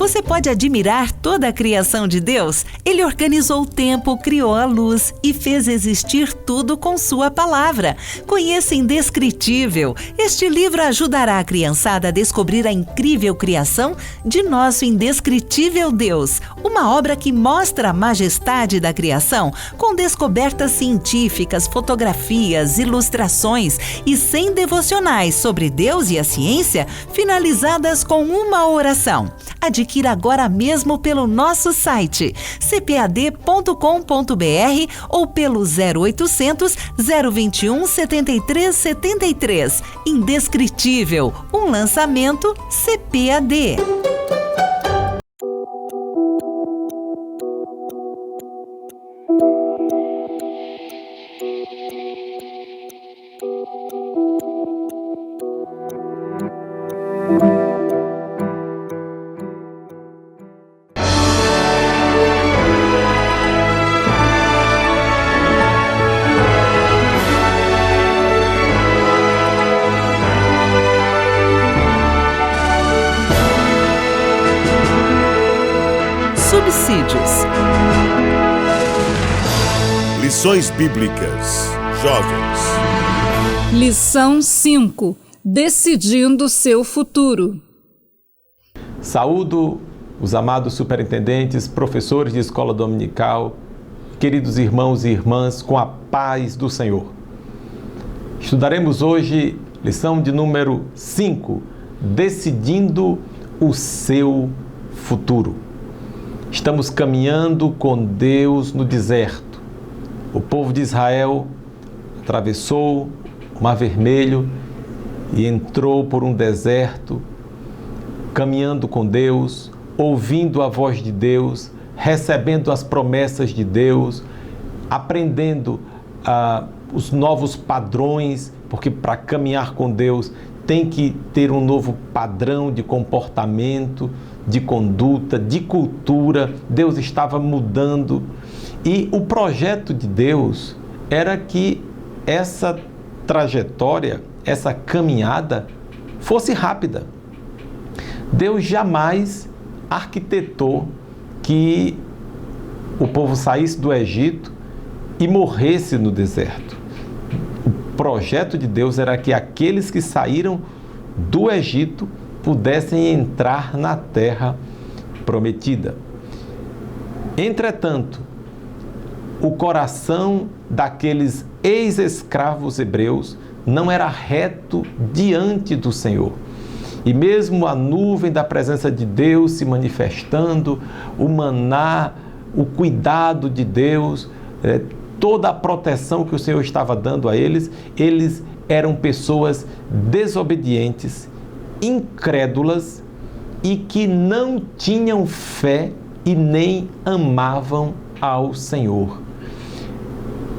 Você pode admirar toda a criação de Deus? Ele organizou o tempo, criou a luz e fez existir tudo com sua palavra. Conheça Indescritível. Este livro ajudará a criançada a descobrir a incrível criação de nosso indescritível Deus. Uma obra que mostra a majestade da criação com descobertas científicas, fotografias, ilustrações e 100 devocionais sobre Deus e a ciência, finalizadas com uma oração. Adquira agora mesmo pelo nosso site cpad.com.br ou pelo 0800 021 7373. Indescritível, um lançamento CPAD. Subsídios. Lições Bíblicas. Jovens. Lição 5. Decidindo seu futuro. Saúdo os amados superintendentes, professores de escola dominical, queridos irmãos e irmãs, com a paz do Senhor. Estudaremos hoje lição de número 5, Decidindo o seu futuro. Estamos caminhando com Deus no deserto. O povo de Israel atravessou o Mar Vermelho e entrou por um deserto, caminhando com Deus, ouvindo a voz de Deus, recebendo as promessas de Deus, aprendendo os novos padrões, porque para caminhar com Deus tem que ter um novo padrão de comportamento, de conduta, de cultura. Deus estava mudando e o projeto de Deus era que essa trajetória, essa caminhada fosse rápida. Deus jamais arquitetou que o povo saísse do Egito e morresse no deserto. O projeto de Deus era que aqueles que saíram do Egito pudessem entrar na terra prometida. Entretanto, o coração daqueles ex-escravos hebreus não era reto diante do Senhor. E mesmo a nuvem da presença de Deus se manifestando, o maná, o cuidado de Deus, toda a proteção que o Senhor estava dando a eles, eles eram pessoas desobedientes, incrédulas e que não tinham fé e nem amavam ao Senhor.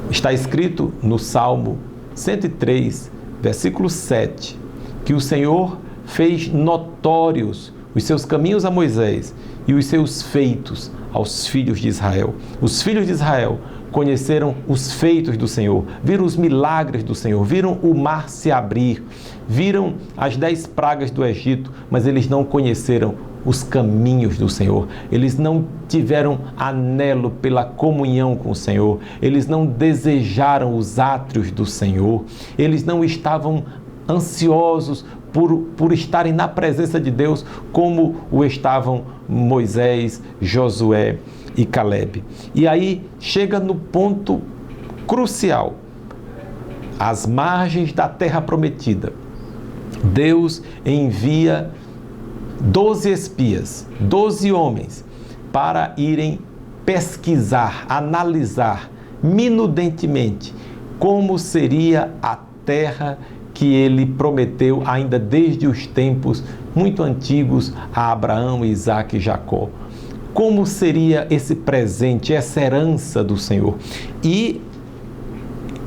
Está escrito no Salmo 103, versículo 7, que o Senhor fez notórios os seus caminhos a Moisés e os seus feitos aos filhos de Israel. Os filhos de Israel conheceram os feitos do Senhor, viram os milagres do Senhor, viram o mar se abrir, viram as 10 pragas do Egito, mas eles não conheceram os caminhos do Senhor. Eles não tiveram anelo pela comunhão com o Senhor. Eles não desejaram os átrios do Senhor. Eles não estavam ansiosos por estarem na presença de Deus como o estavam Moisés, Josué e Caleb. E aí chega no ponto crucial, às margens da terra prometida. Deus envia 12 espias, 12 homens, para irem pesquisar, analisar minudentemente como seria a terra que ele prometeu ainda desde os tempos muito antigos a Abraão, Isaque e Jacó. Como seria esse presente, essa herança do Senhor? E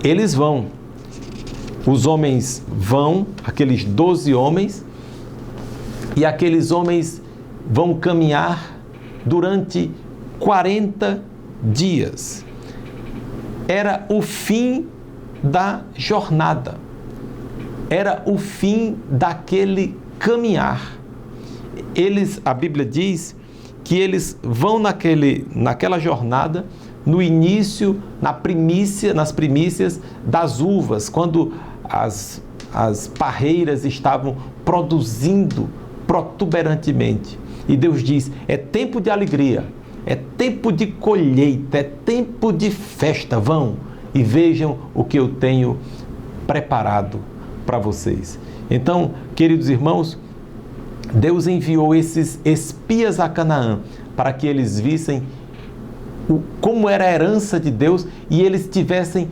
eles vão, os homens vão, aqueles 12 homens, e aqueles homens vão caminhar durante 40 dias. Era o fim da jornada, era o fim daquele caminhar. Eles, a Bíblia diz que eles vão naquela jornada, no início, nas primícias das uvas, quando as parreiras estavam produzindo protuberantemente. E Deus diz: é tempo de alegria, é tempo de colheita, é tempo de festa. Vão e vejam o que eu tenho preparado para vocês. Então, queridos irmãos, Deus enviou esses espias a Canaã para que eles vissem como era a herança de Deus e eles tivessem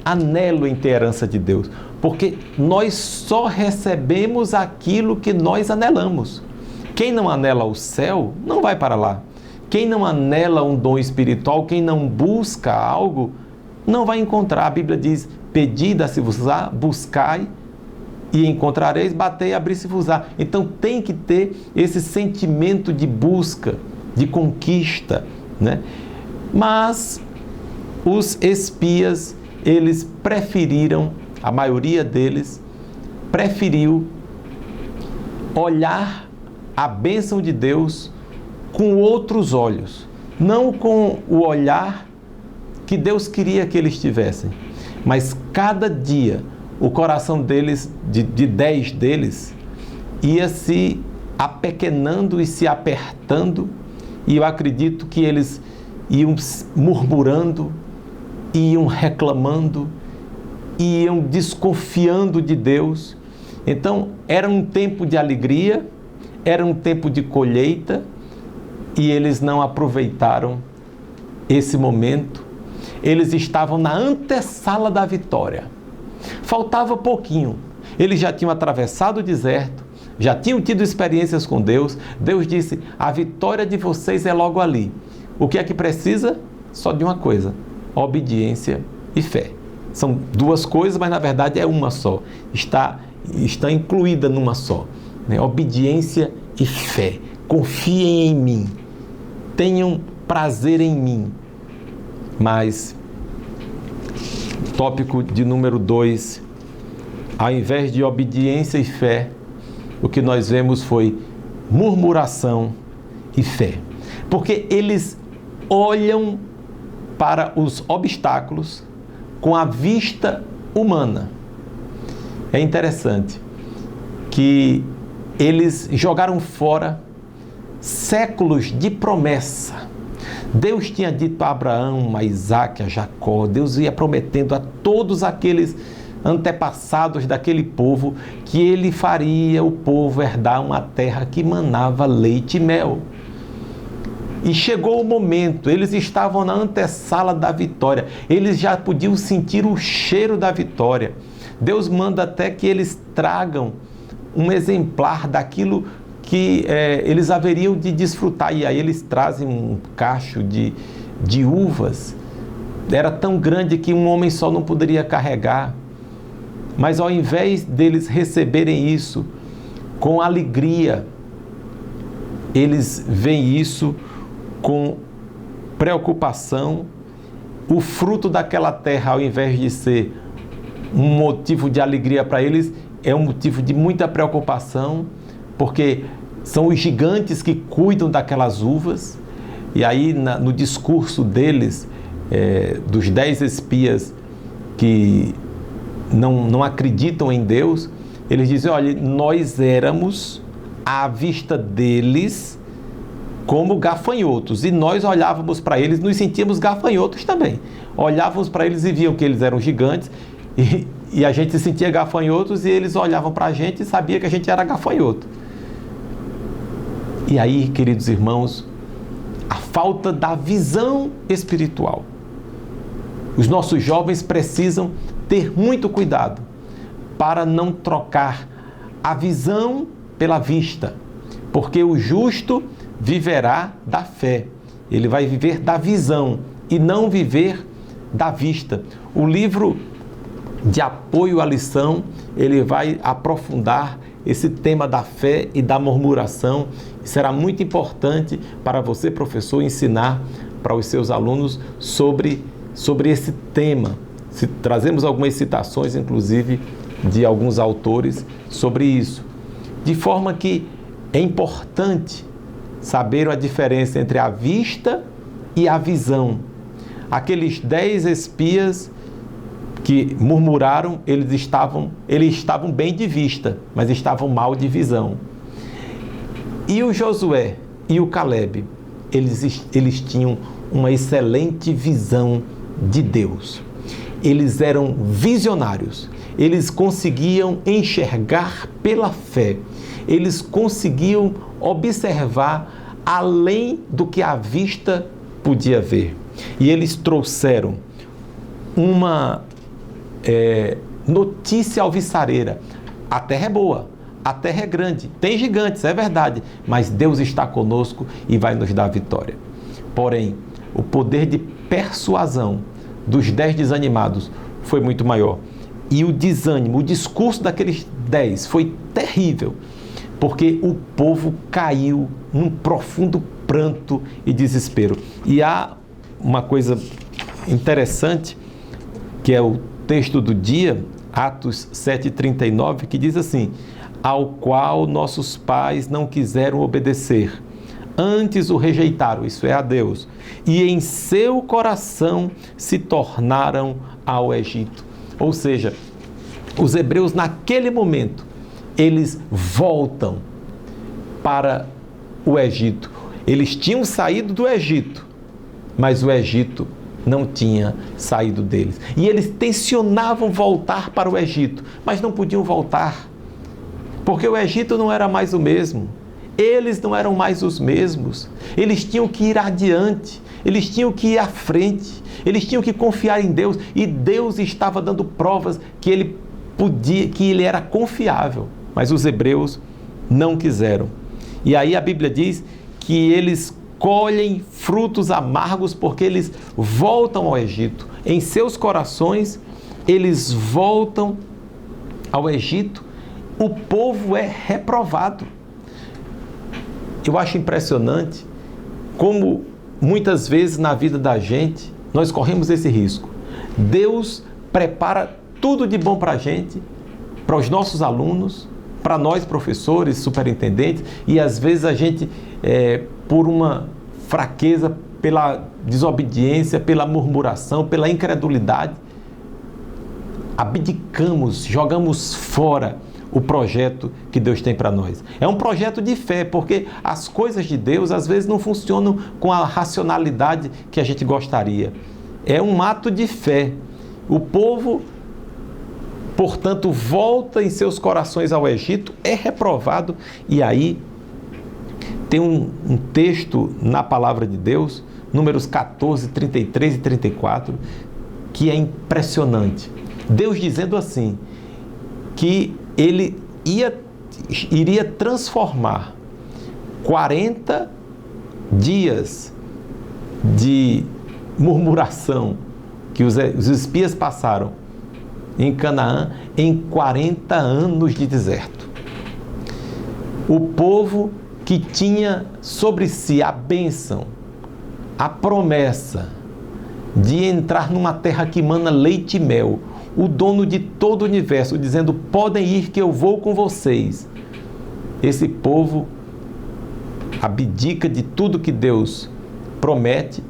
anelo em ter a herança de Deus. Porque nós só recebemos aquilo que nós anelamos. Quem não anela o céu, não vai para lá. Quem não anela um dom espiritual, quem não busca algo, não vai encontrar. A Bíblia diz: pedi, dá-se-vos-á, buscai e encontrareis, batei e abri-se-vos-á. Então tem que ter esse sentimento de busca, de conquista, né? Mas os espias, eles preferiram, a maioria deles preferiu olhar a bênção de Deus com outros olhos, não com o olhar que Deus queria que eles tivessem. Mas cada dia o coração deles, de 10 deles, ia se apequenando e se apertando, e eu acredito que eles iam murmurando, iam reclamando, iam desconfiando de Deus. Então era um tempo de alegria, era um tempo de colheita, e eles não aproveitaram esse momento. Eles estavam na antessala da vitória. Faltava pouquinho. Eles já tinham atravessado o deserto, já tinham tido experiências com Deus. Deus disse: a vitória de vocês é logo ali. O que é que precisa? Só de uma coisa: obediência e fé. São duas coisas, mas na verdade é uma só. Está incluída numa só, né? Obediência e fé. Confiem em mim. Tenham prazer em mim. Mas, tópico de número 2, ao invés de obediência e fé, o que nós vemos foi murmuração e fé. Porque eles olham para os obstáculos com a vista humana. É interessante que eles jogaram fora séculos de promessa. Deus tinha dito a Abraão, a Isaac, a Jacó, Deus ia prometendo a todos aqueles antepassados daquele povo que ele faria o povo herdar uma terra que manava leite e mel. E chegou o momento, eles estavam na antessala da vitória, eles já podiam sentir o cheiro da vitória. Deus manda até que eles tragam um exemplar daquilo que eles haveriam de desfrutar, e aí eles trazem um cacho de uvas. Era tão grande que um homem só não poderia carregar. Mas ao invés deles receberem isso com alegria, eles veem isso com preocupação. O fruto daquela terra, ao invés de ser um motivo de alegria para eles, é um motivo de muita preocupação, porque são os gigantes que cuidam daquelas uvas. E aí no discurso deles, dos 10 espias que não acreditam em Deus, eles dizem: olha, nós éramos à vista deles como gafanhotos, e nós olhávamos para eles, nos sentíamos gafanhotos também. Olhávamos para eles e viam que eles eram gigantes, e a gente se sentia gafanhotos, e eles olhavam para a gente e sabiam que a gente era gafanhoto. E aí, queridos irmãos, a falta da visão espiritual. Os nossos jovens precisam ter muito cuidado para não trocar a visão pela vista, porque o justo viverá da fé. Ele vai viver da visão e não viver da vista. O livro de apoio à lição, ele vai aprofundar esse tema da fé e da murmuração. Será muito importante para você, professor, ensinar para os seus alunos sobre esse tema. Trazemos algumas citações, inclusive, de alguns autores sobre isso. De forma que é importante saberam a diferença entre a vista e a visão. Aqueles 10 espias que murmuraram, eles estavam bem de vista, mas estavam mal de visão. E o Josué e o Caleb, eles tinham uma excelente visão de Deus. Eles eram visionários, eles conseguiam enxergar pela fé, eles conseguiam observar além do que a vista podia ver. E eles trouxeram uma notícia alvissareira: a terra é boa, a terra é grande, tem gigantes, é verdade, mas Deus está conosco e vai nos dar a vitória. Porém, o poder de persuasão dos 10 desanimados foi muito maior. E o desânimo, o discurso daqueles 10 foi terrível, porque o povo caiu num profundo pranto e desespero. E há uma coisa interessante, que é o texto do dia, Atos 7,39, que diz assim: ao qual nossos pais não quiseram obedecer, antes o rejeitaram, isso é, a Deus, e em seu coração se tornaram ao Egito. Ou seja, os hebreus naquele momento, eles voltam para o Egito. Eles tinham saído do Egito, mas o Egito não tinha saído deles. E eles tensionavam voltar para o Egito, mas não podiam voltar, porque o Egito não era mais o mesmo. Eles não eram mais os mesmos. Eles tinham que ir adiante, eles tinham que ir à frente, eles tinham que confiar em Deus, e Deus estava dando provas que ele podia, que ele era confiável, mas os hebreus não quiseram. E aí a Bíblia diz que eles colhem frutos amargos porque eles voltam ao Egito. Em seus corações, eles voltam ao Egito. O povo é reprovado. Eu acho impressionante como muitas vezes na vida da gente nós corremos esse risco. Deus prepara tudo de bom para a gente, para os nossos alunos, para nós professores, superintendentes, e às vezes a gente, por uma fraqueza, pela desobediência, pela murmuração, pela incredulidade, abdicamos, jogamos fora o projeto que Deus tem para nós. É um projeto de fé, porque as coisas de Deus às vezes não funcionam com a racionalidade que a gente gostaria. É um ato de fé. O povo, portanto, volta em seus corações ao Egito, é reprovado. E aí tem um texto na palavra de Deus, Números 14, 33 e 34, que é impressionante. Deus dizendo assim, que ele iria transformar 40 dias de murmuração que os espias passaram em Canaã em 40 anos de deserto. O povo que tinha sobre si a bênção, a promessa de entrar numa terra que mana leite e mel, o dono de todo o universo, dizendo: podem ir que eu vou com vocês. Esse povo abdica de tudo que Deus promete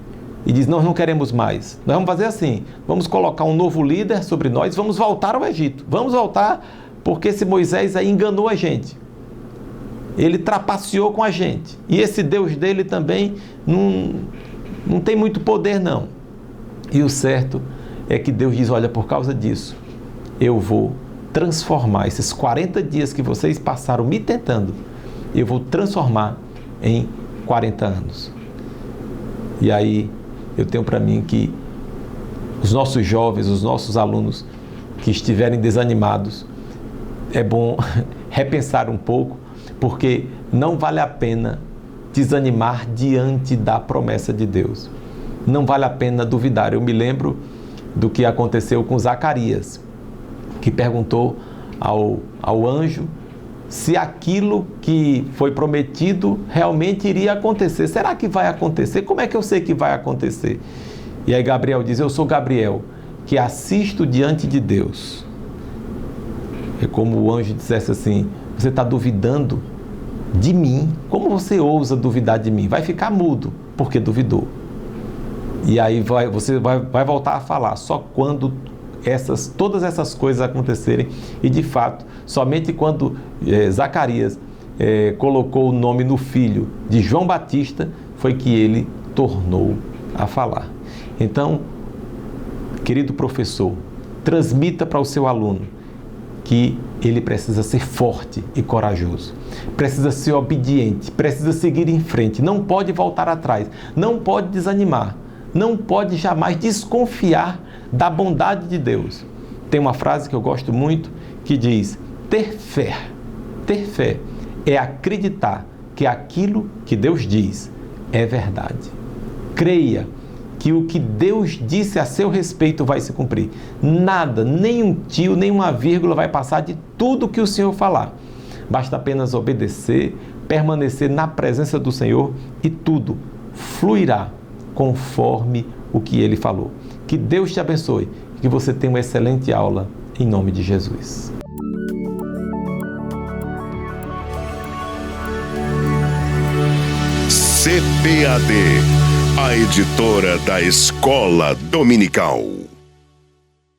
e diz: nós não queremos mais. Nós vamos fazer assim, vamos colocar um novo líder sobre nós, vamos voltar ao Egito. Vamos voltar porque esse Moisés aí enganou a gente. Ele trapaceou com a gente. E esse Deus dele também não tem muito poder, não. E o certo é que Deus diz: olha, por causa disso, eu vou transformar esses 40 dias que vocês passaram me tentando, eu vou transformar em 40 anos. E aí eu tenho para mim que os nossos jovens, os nossos alunos que estiverem desanimados, é bom repensar um pouco, porque não vale a pena desanimar diante da promessa de Deus. Não vale a pena duvidar. Eu me lembro do que aconteceu com Zacarias, que perguntou ao anjo se aquilo que foi prometido realmente iria acontecer. Será que vai acontecer? Como é que eu sei que vai acontecer? E aí Gabriel diz: eu sou Gabriel, que assisto diante de Deus. É como o anjo dissesse assim: você está duvidando De mim? Como você ousa duvidar de mim? Vai ficar mudo, porque duvidou. E aí você vai voltar a falar só quando todas essas coisas acontecerem. E de fato, somente quando Zacarias colocou o nome no filho de João Batista, foi que ele tornou a falar. Então, querido professor, transmita para o seu aluno que ele precisa ser forte e corajoso, precisa ser obediente, precisa seguir em frente, não pode voltar atrás, não pode desanimar, não pode jamais desconfiar da bondade de Deus. Tem uma frase que eu gosto muito que diz: ter fé é acreditar que aquilo que Deus diz é verdade. Creia que o que Deus disse a seu respeito vai se cumprir. Nada, nem um tio, nem uma vírgula vai passar de tudo que o Senhor falar. Basta apenas obedecer, permanecer na presença do Senhor e tudo fluirá conforme o que Ele falou. Que Deus te abençoe, que você tenha uma excelente aula em nome de Jesus. CPAD, a editora da Escola Dominical.